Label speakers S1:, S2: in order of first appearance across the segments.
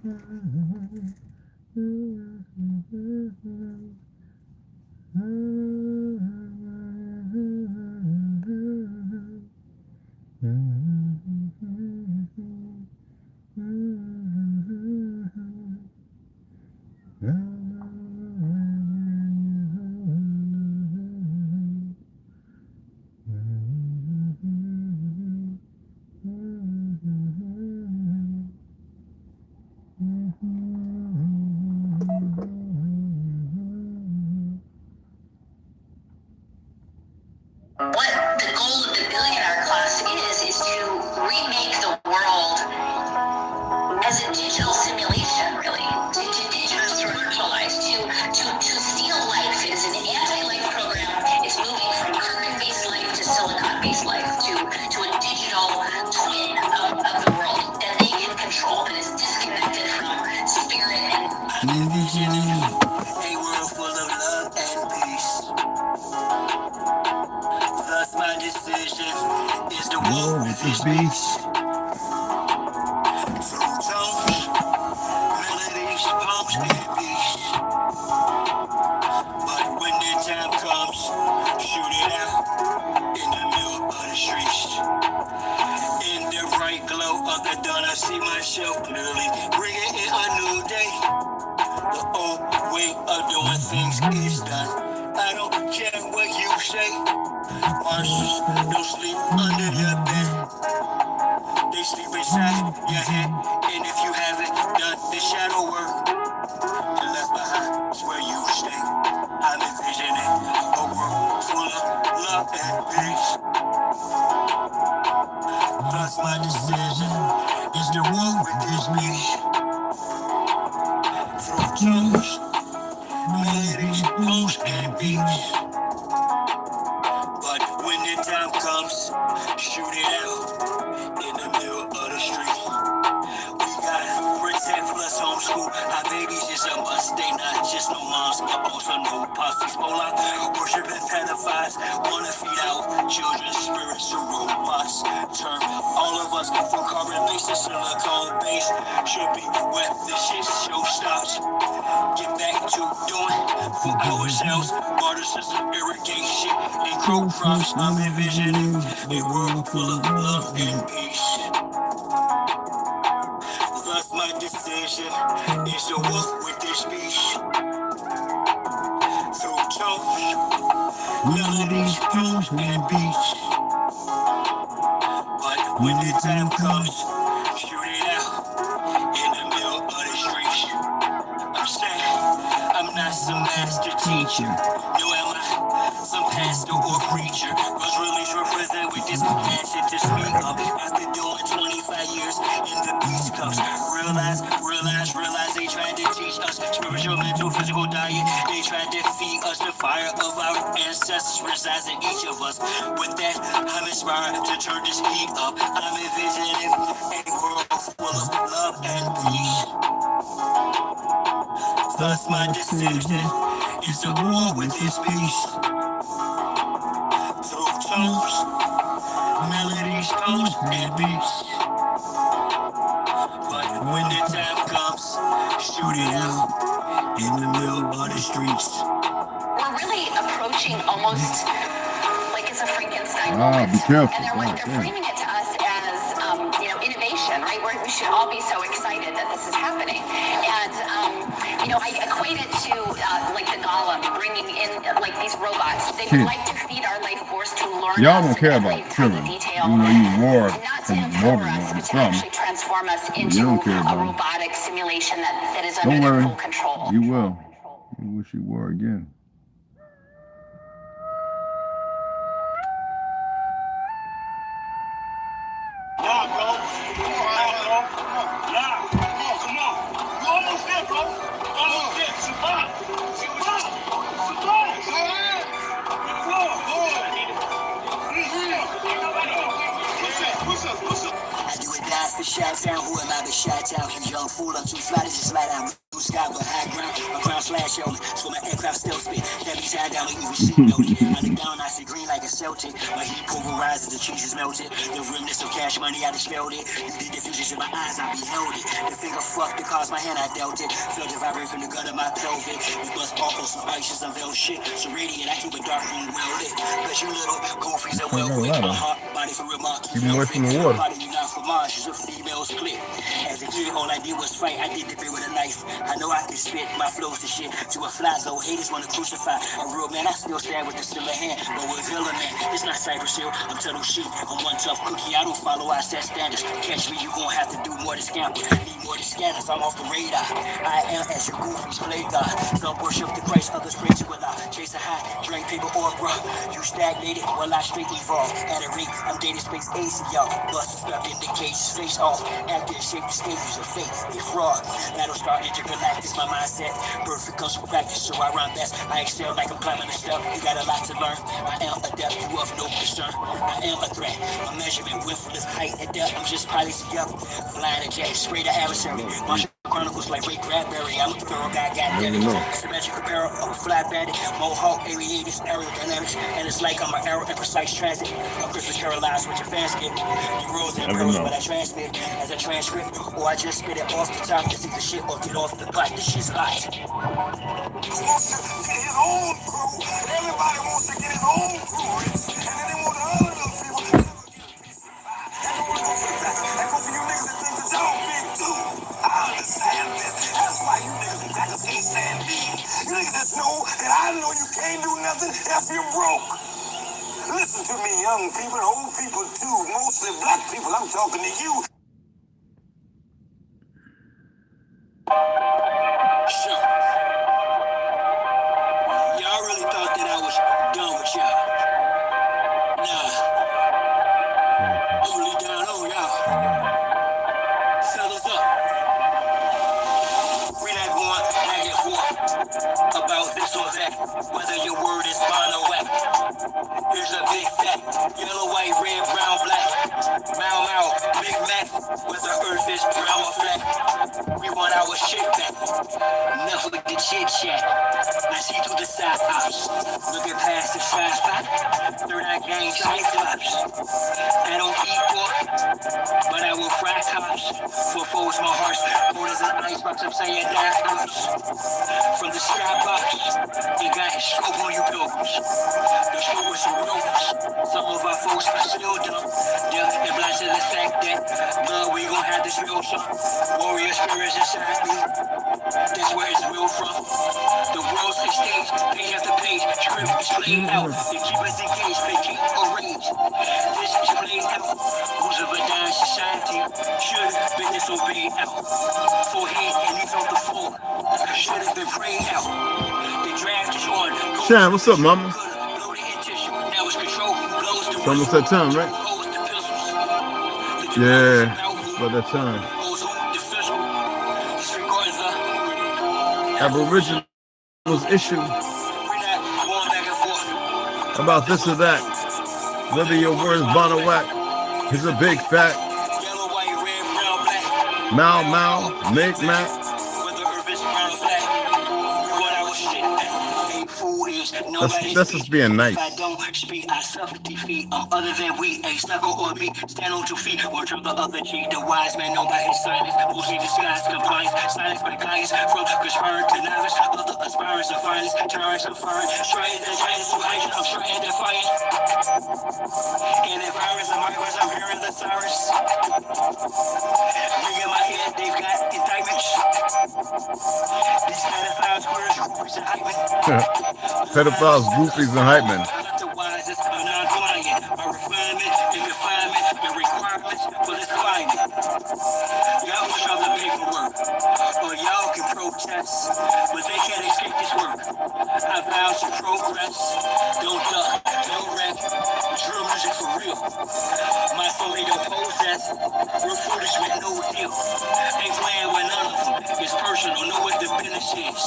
S1: What the goal of the billionaire class is to remake the world as a digital simulation, really, to digitalize, to steal life. It is an anti-life program. It's moving from carbon-based life to silicon-based life, to a digital twin of the world that they can control, that is disconnected from spirit and
S2: envisioning a world full of love and peace. Thus my decision is to war with this beast. Through tones, melodies, poems, and beats. But when the time comes, shoot it out in the middle of the streets. In the bright glow of the dawn, I see myself clearly, bringing in a new day. The old way of doing things is done. I don't care what you say. Monsters don't sleep under your bed. They sleep inside your head. And if you haven't done the shadow work, you're left behind is where you stay. I'm envisioning a world full of love and peace. Thus my decision is to walk with this beast. Through tones, melodies, poems, and beats. But when the time comes, shoot it out in the middle of the street. We gotta protect plus homeschool. Our babies is a must. They not just no moms, but also no pops. These Mola worshiping pedophiles wanna feed out children's spiritual robots. Turn all of us from carbon-based to silicone-based. Should be where the shit show stops. Get back to doing for ourselves. Water system irrigation and grow crops. I'm envisioning a world full of love and peace. Thus my decision is to walk with this beast. Through tones, melodies, poems, and beats. But when the time comes, shoot it out in the middle of the streets. I'm saying I'm not some master teacher. No, am I some pastor or preacher? Was released represent with this passion to speak up. After doing 25 years in the beach cups. Realize they tried to teach us spiritual, mental, physical diet. They tried to feed us the fire of our ancestors resides in each of us. With that, I'm inspired to turn this heat up. I'm envisioning a world full of love and peace. Thus my decision is to war with this beast. Through tones, melodies, poems, and beats. But when the time comes, shoot it out in the middle of the streets.
S1: We're really approaching almost like it's a Frankenstein moment.
S3: Be careful.
S1: And they're framing it to us as, innovation, right? We should all be so excited that this is happening. And, I equate it to like the golem bringing in like these robots. They would like to feed our life force to learn.
S3: Y'all don't care about children. You know you war from morbid
S1: but to actually transform us into a robotic simulation that is under their full control.
S3: You will. You wish you were again.
S2: Yeah, bro. Yeah, come on. You almost there, bro. Almost there. Survive. Push up. I do it die for shot down, who am I but shot down? You young fool, I'm too fly to just slide down. Blue sky with high ground, my crown slash on me. So my aircraft still spit. That means I down, even shit melted. I look down, I see green like a Celtic. My heat pulverizes, the cheese is melted. The remnants of cash money, I just smelled it. You did diffusions in my eyes, I beheld it. The finger fucked, the cause my hand, I dealt it. Felt the vibrate from the gut of my pelvic. We bust off on some ices, unveiled shit. So radiant, I keep a dark room welded. Cause you little goofies are well quick. My heart, body for real market.
S3: Keep away from the water.
S2: Body you not for Mars, is a female's clip. As a kid, all I did was fight. I did the bit with a knife. I know I can spit my flows to shit to a fly zone. Haters wanna crucify a real man. I still stand with the silver hand, but with villain man. It's not Cypress Hill. I'm Tuttle Sheep. I'm one tough cookie. I don't follow. I set standards. Catch me, you gon' have to do more than scamper. Need more than scanners. I'm off the radar. I am as your goofies play God. Some worship the Christ, others pray to Allah. Chase a high, drink paper or bro. You stagnated, well I straight evolve. At a rate, I'm dating space AC, y'all. Bust stuck in the cages, face off. Acting shape the stages of fate. They fraud. That'll start intergalactic. My mindset. Perfect comes from practice, so I run best. I excel like I'm climbing a step. You got a lot to learn. I am adept, you of no concern. I am a threat. My measurement, width, height, and depth. I'm just policy up. Flying a jet, spray the adversary. Martial Chronicles like Ray Bradbury. I'm a thorough guy, got that. Symmetrical barrel of a flat bandit. Mohawk, aviators, aerodynamics. And it's like I'm an arrow in precise transit. A Christmas Carol lies what your fans get. You rose and pearls, but I transmit as a transcript. Or I just spit it off the top. It's either shit or get off the pot. This shit's hot.
S4: Who wants to get his own crew? Everybody wants to get his own crew. And then they want all of those people to never get a piece of the pie. And no one goes for that. And go for you niggas that think that y'all big too. I understand this. That's why you niggas and jackers can't stand me. You niggas just know that I know you can't do nothing if you're broke. Listen to me, young people, old people too. Mostly black people, I'm talking to you.
S2: Sure. Y'all really thought that I was done with y'all. Nah. I'm really down on y'all. Fellas up. We not going back and forth about this or that. Whether your word is bond or whack. Here's a big fat. Yellow, white, red, brown, black. Mau Mau, Big Mac. Whether earth is brown or flat. We want our shit back. Enough with the chit chat. I see through the side eyes. Looking past the fast spot. Third eye gang cyclops. I don't eat pork, but I will fry cops. For foes, my heart's cold as an icebox. I'm saying that from the skybox. You got a scope on you pilgrims. The scope with some ropes. Some of our folks are still dumb. They're blind to the fact that love, we gon' have this real some warrior spirits inside me. That's where it's real from. The world's a stage, page after page, script is played out. They keep us engaged, they keep a rage. This is played out. Rules of a dying society should have been disobeyed out. Forehead and knees on the floor should have been prayed out. The draft is on.
S3: Shine, what's up, mama?
S2: Now it's control who blows the
S3: It's almost that time, right? Yeah, it's about that time. Aboriginals issue about this or that. Whether your word is bon or whack. Here's a big fat. Mau Mau, Make Mac. That's just being nice.
S2: I don't speak, I suffer defeat. Other than we, a sucker or me. Stand on 2 feet or turn the other cheek. The wise man known by his silence. Mostly disguised compliance. Silence by clients. From conspiring to novice. Other aspirants of violence. Terrorists of foreign. Trying to hide. I'm trying to fight. And if virus and migrants, I'm hearing the sirens. Ring in my head, they've got indictments. These pedophiles, squares, groupies, and hype men.
S3: Pedophiles, goofies, and hype men.
S2: The wisest are non-client. Our refinement and refinement and requirements for this climate. Y'all push out the paperwork, or y'all can protest, but they can't escape this work. I vow to progress. Don't duck, don't wreck. Drill music for real. My soul they don't possess. We're foolish with no deal. Ain't playing with none of them. It's personal, know what the business is.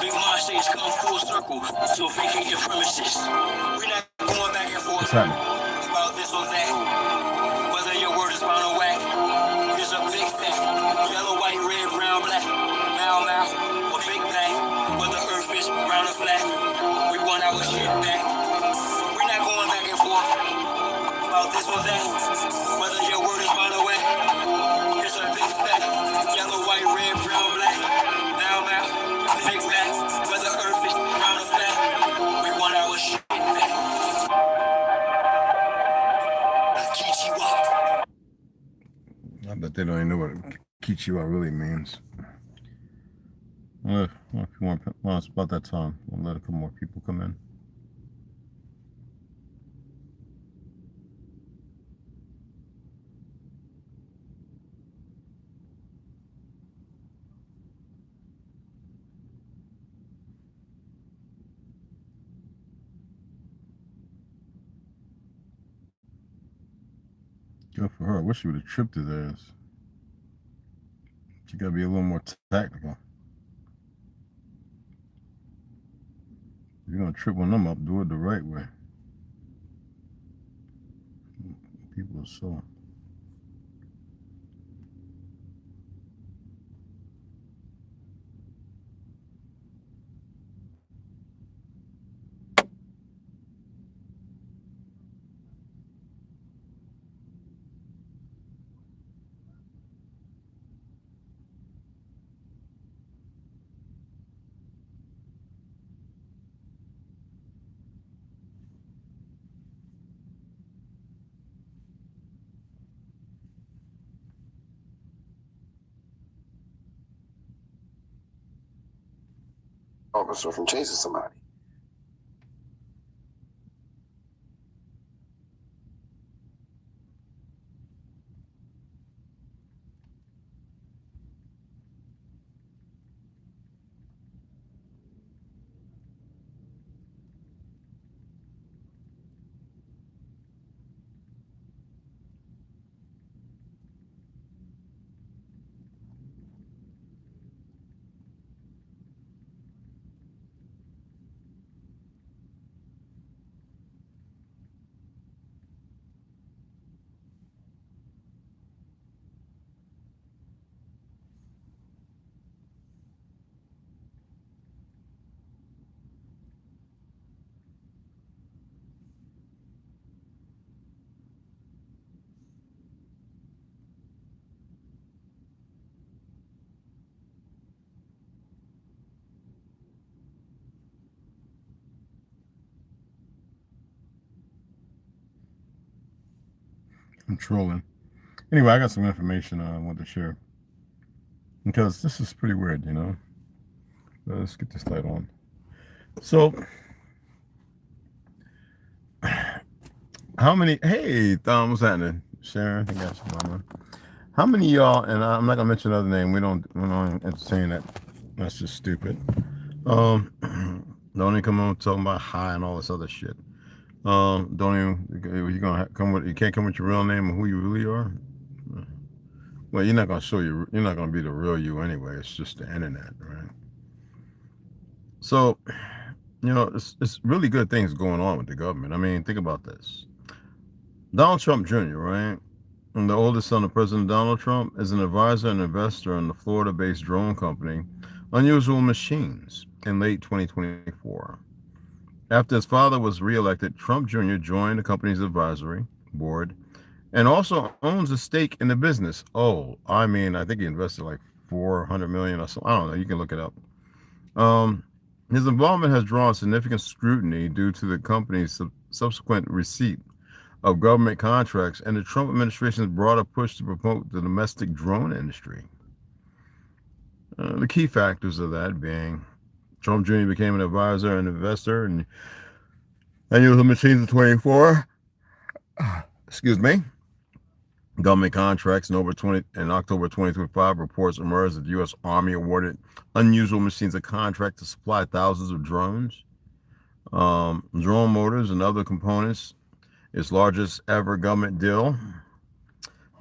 S2: Big Mom says come full circle, so vacate your premises. We're not going back and forth about this or that. Whether your word is bound or whack. Here's a know that whether your word is by the way, it's a big fat yellow, white, red, brown, black. Now I'm out, big back, whether earth is round or flat. We want our shit back.
S3: I bet they don't even know what Kichiwa really means. Well, if you want, well, it's about that time. We'll let a couple more people come in. Good for her. I wish she would have tripped his ass. She got to be a little more tactical. If you're going to trip one of them up, do it the right way. People are so...
S4: Officer from chasing somebody.
S3: I'm trolling. Anyway, I got some information I want to share. Because this is pretty weird, you know. Let's get this light on. So, how many... Hey, Thom, what's happening? Sharon, I got you, mama. How many y'all, and I'm not going to mention another name. We don't entertain that. That's just stupid. Don't even come on talking about hi and all this other shit. Don't even... You can't come with your real name and who you really are. Well, you're not going to show you... You're not going to be the real you anyway. It's just the internet, right? So, you know, it's really good things going on with the government. I mean, think about this. Donald Trump Jr., right? And the oldest son of President Donald Trump is an advisor and investor in the Florida-based drone company, Unusual Machines, in late 2024. After his father was reelected, Trump Jr. joined the company's advisory board and also owns a stake in the business. Oh, I mean, I think he invested like $400 million or something. I don't know. You can look it up. His involvement has drawn significant scrutiny due to the company's subsequent receipt of government contracts and the Trump administration's broader push to promote the domestic drone industry. The key factors of that being Trump Jr. became an advisor and investor in Unusual Machines in 24. Excuse me. Government contracts in October 2025, reports emerged that the U.S. Army awarded Unusual Machines a contract to supply thousands of drones, drone motors, and other components. Its largest ever government deal.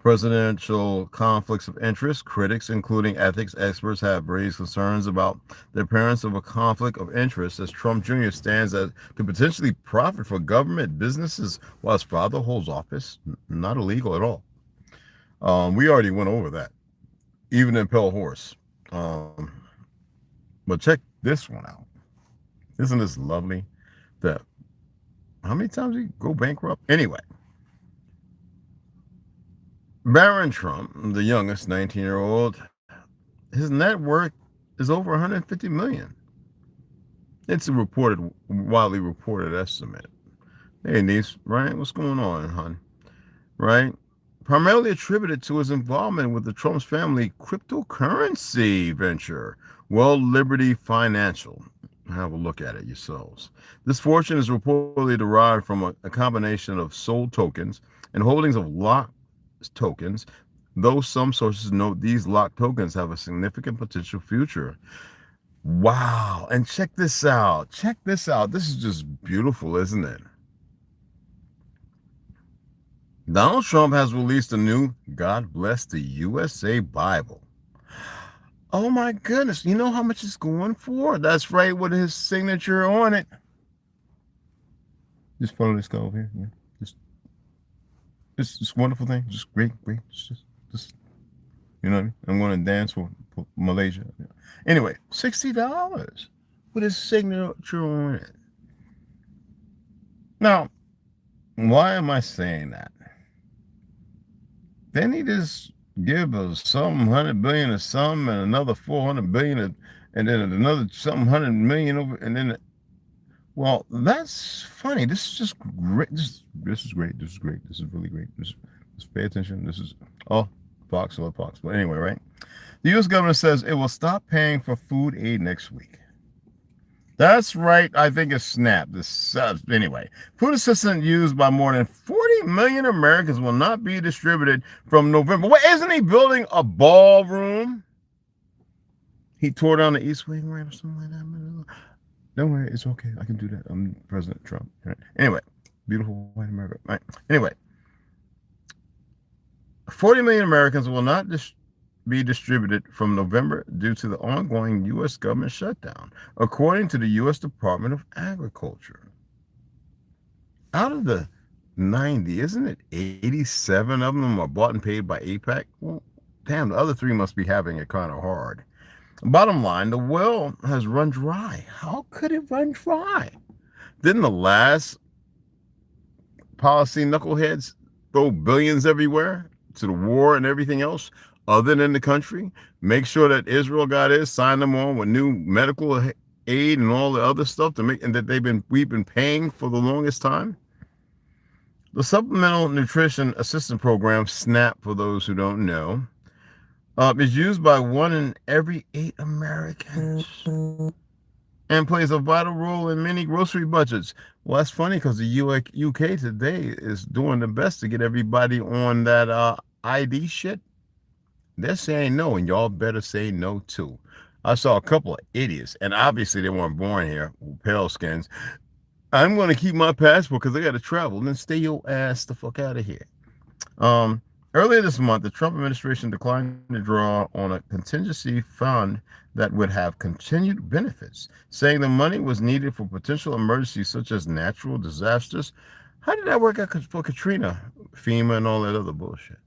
S3: Presidential conflicts of interest. Critics, including ethics experts, have raised concerns about the appearance of a conflict of interest as Trump Jr. stands to potentially profit for government businesses while his father holds office. Not illegal at all. We already went over that, even in Pale Horse. But check this one out. Isn't this lovely? That how many times did he go bankrupt? Anyway, Barron Trump, the youngest 19-year-old, his net worth is over 150 million. It's a widely reported estimate. Hey, niece, right? What's going on, hon? Right? Primarily attributed to his involvement with the Trump's family cryptocurrency venture, Well Liberty Financial. Have a look at it yourselves. This fortune is reportedly derived from a combination of sold tokens and holdings of locked tokens, though some sources note these locked tokens have a significant potential future. Wow. And check this out. Check this out. This is just beautiful, isn't it? Donald Trump has released a new God Bless the USA Bible. Oh my goodness. You know how much it's going for? That's right, with his signature on it. Just follow this guy over here. Yeah. Just wonderful thing. Just great. Just you know what I mean? I'm going to dance for Malaysia. Anyway, $60 with his signature on it. Now, why am I saying that? Then he just give us some 100 billion or some, and another 400 billion, and then another some 100 million over, and then, well, that's funny. This is just great. This is great. This is great. This is really great. Just pay attention. This is Fox. But anyway, right? The U.S. government says it will stop paying for food aid next week. That's right. I think it's SNAP. Anyway, food assistance used by more than 40 million Americans will not be distributed from November. Wait, isn't he building a ballroom? He tore down the East Wing ramp or something like that. Don't worry, it's okay. I can do that. I'm President Trump. Right? Anyway, beautiful white America. Right. Anyway, 40 million Americans will not be distributed from November due to the ongoing U.S. government shutdown, according to the U.S. Department of Agriculture. Out of the 90, isn't it 87 of them are bought and paid by AIPAC? Well, damn, the other 3 must be having it kind of hard. Bottom line, the well has run dry. How could it run dry? Didn't the last policy knuckleheads throw billions everywhere to the war and everything else other than the country? Make sure that Israel got his, sign them on with new medical aid and all the other stuff to make, and that we've been paying for the longest time. The Supplemental Nutrition Assistance Program, SNAP, for those who don't know, is used by 1 in every 8 Americans and plays a vital role in many grocery budgets. Well, that's funny because the UK today is doing the best to get everybody on that ID shit. They're saying no, and y'all better say no too. I saw a couple of idiots, and obviously they weren't born here, pale skins. I'm going to keep my passport because I got to travel. Then stay your ass the fuck out of here. Earlier this month, the Trump administration declined to draw on a contingency fund that would have continued benefits, saying the money was needed for potential emergencies such as natural disasters. How did that work out for Katrina, FEMA, and all that other bullshit?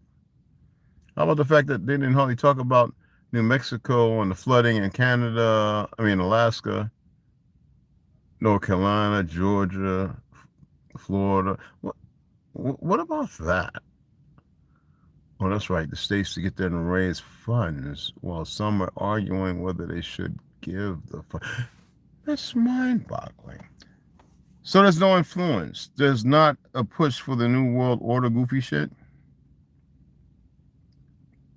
S3: How about the fact that they didn't hardly talk about New Mexico and the flooding in Canada, Alaska, North Carolina, Georgia, Florida? What about that? Oh, that's right. The states to get there and raise funds while some are arguing whether they should give the fund. That's mind-boggling. So there's no influence. There's not a push for the New World Order goofy shit.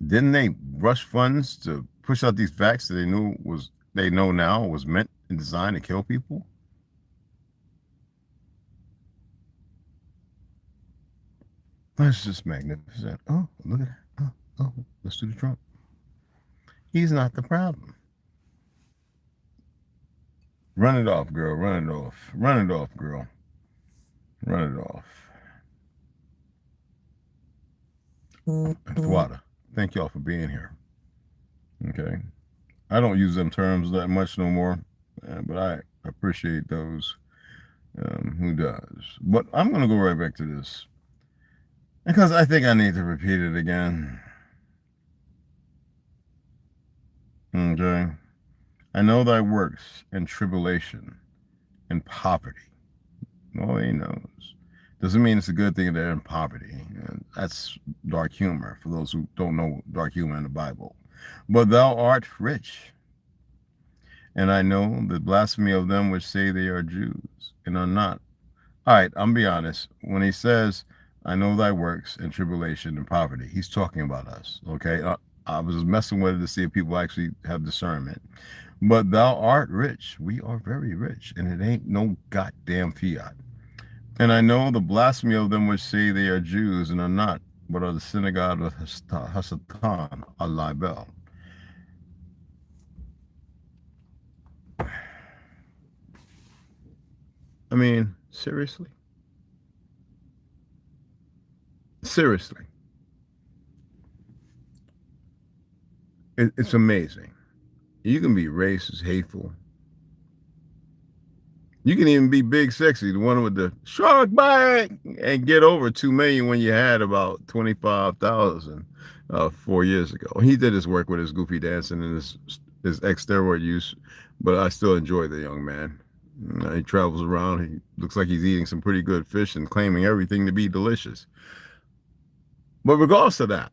S3: Didn't they rush funds to push out these facts that they know now was meant and designed to kill people? That's just magnificent. Oh, look at that. Oh, let's do the Trump. He's not the problem. Run it off, girl. Run it off. Run it off, girl. Run it off. Thwada. Thank y'all for being here. Okay. I don't use them terms that much no more, but I appreciate those who does. But I'm going to go right back to this because I think I need to repeat it again. Okay. I know thy works and tribulation and poverty. Oh, he knows. Doesn't mean it's a good thing that they're in poverty. And that's dark humor for those who don't know dark humor in the Bible. But thou art rich, and I know the blasphemy of them which say they are Jews and are not. All right, I'm be honest. When he says, I know thy works and tribulation and poverty, he's talking about us, okay? I was messing with it to see if people actually have discernment. But thou art rich. We are very rich, and it ain't no goddamn fiat. And I know the blasphemy of them which say they are Jews and are not, but are the synagogue of Hasatan, a libel. I mean, seriously? Seriously. It's amazing. You can be racist, hateful. You can even be big sexy, the one with the shark bite, and get over 2 million when you had about 25,000 4 years ago. He did his work with his goofy dancing and his ex-steroid use, but I still enjoy the young man. He travels around. He looks like he's eating some pretty good fish and claiming everything to be delicious. But regardless of that,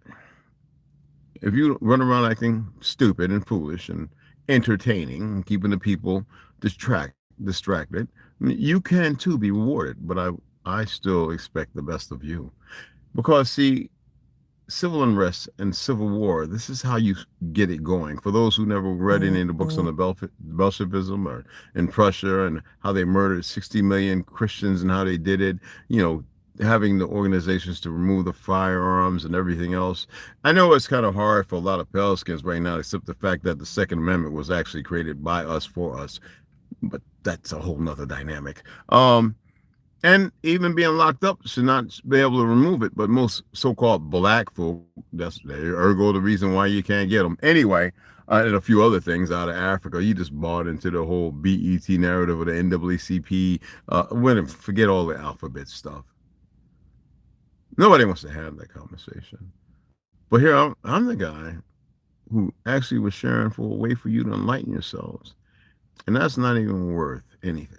S3: if you run around acting stupid and foolish and entertaining and keeping the people distracted, you can too be rewarded. But I still expect the best of you, because see, civil unrest and civil war, this is how you get it going. For those who never read any of the books on the Bolshevism or in Prussia and how they murdered 60 million Christians and how they did it, you know, having the organizations to remove the firearms and everything else. I know it's kind of hard for a lot of pale skins right now, except the fact that the Second Amendment was actually created by us for us, but that's a whole nother dynamic. And even being locked up should not be able to remove it, but most so-called black folk, that's ergo the reason why you can't get them. Anyway, and a few other things out of Africa, you just bought into the whole BET narrative of the NAACP, forget all the alphabet stuff. Nobody wants to have that conversation. But here I'm the guy who actually was sharing for a way for you to enlighten yourselves. And that's not even worth anything.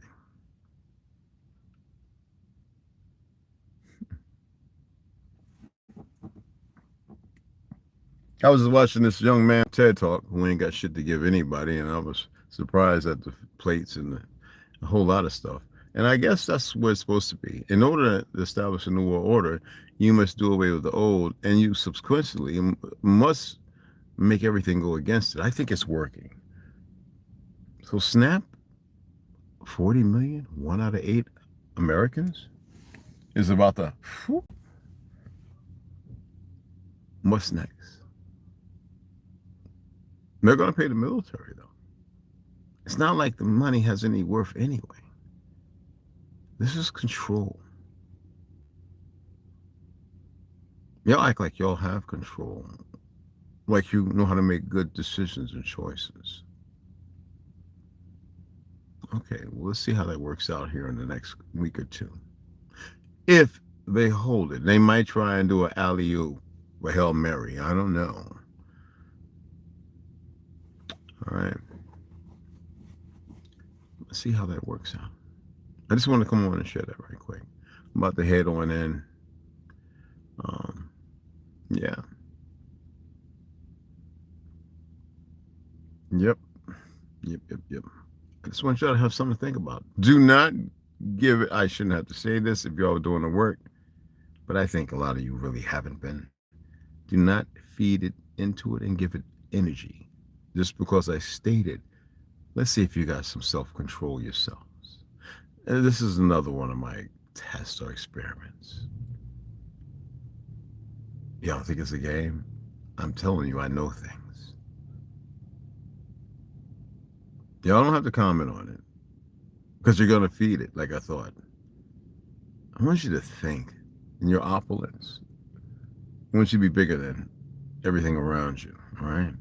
S3: I was watching this young man TED Talk who ain't got shit to give anybody, and I was surprised at the plates and a whole lot of stuff. And I guess that's what it's supposed to be. In order to establish a new world order, you must do away with the old, and you subsequently must make everything go against it. I think it's working. So snap, 40 million, 1 out of 8 Americans is about to, what's next? They're going to pay the military, though. It's not like the money has any worth anyway. This is control. Y'all act like y'all have control, like you know how to make good decisions and choices. Okay, well, let's see how that works out here in the next week or two. If they hold it, they might try and do an alley-oop, a Hail Mary. I don't know. All right. Let's see how that works out. I just want to come on and share that right quick. I'm about to head on in. Yeah. Yep. I just want y'all to have something to think about. Do not give it, I shouldn't have to say this if y'all are doing the work, but I think a lot of you really haven't been. Do not feed it into it and give it energy. Just because I stated, let's see if you got some self-control yourselves. And this is another one of my tests or experiments. Y'all think it's a game? I'm telling you, I know things. Y'all don't have to comment on it, because you're going to feed it like I thought. I want you to think in your opulence. I want you to be bigger than everything around you, all right?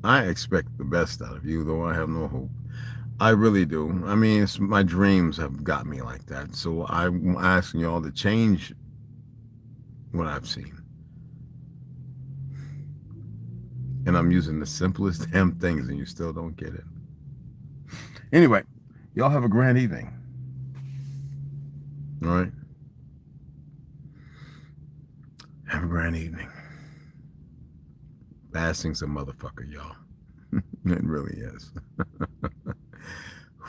S3: I expect the best out of you, though I have no hope. I really do. I mean, my dreams have got me like that. So I'm asking y'all to change what I've seen. And I'm using the simplest damn things, and you still don't get it. Anyway, y'all have a grand evening. All right? Have a grand evening. Fasting's a motherfucker, y'all. It really is.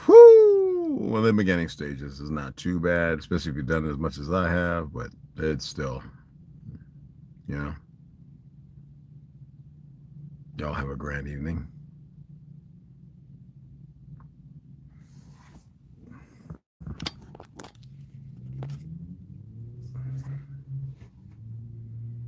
S3: Whoo! Well, the beginning stages is not too bad, especially if you've done it as much as I have, but it's still, you know. Y'all have a grand evening.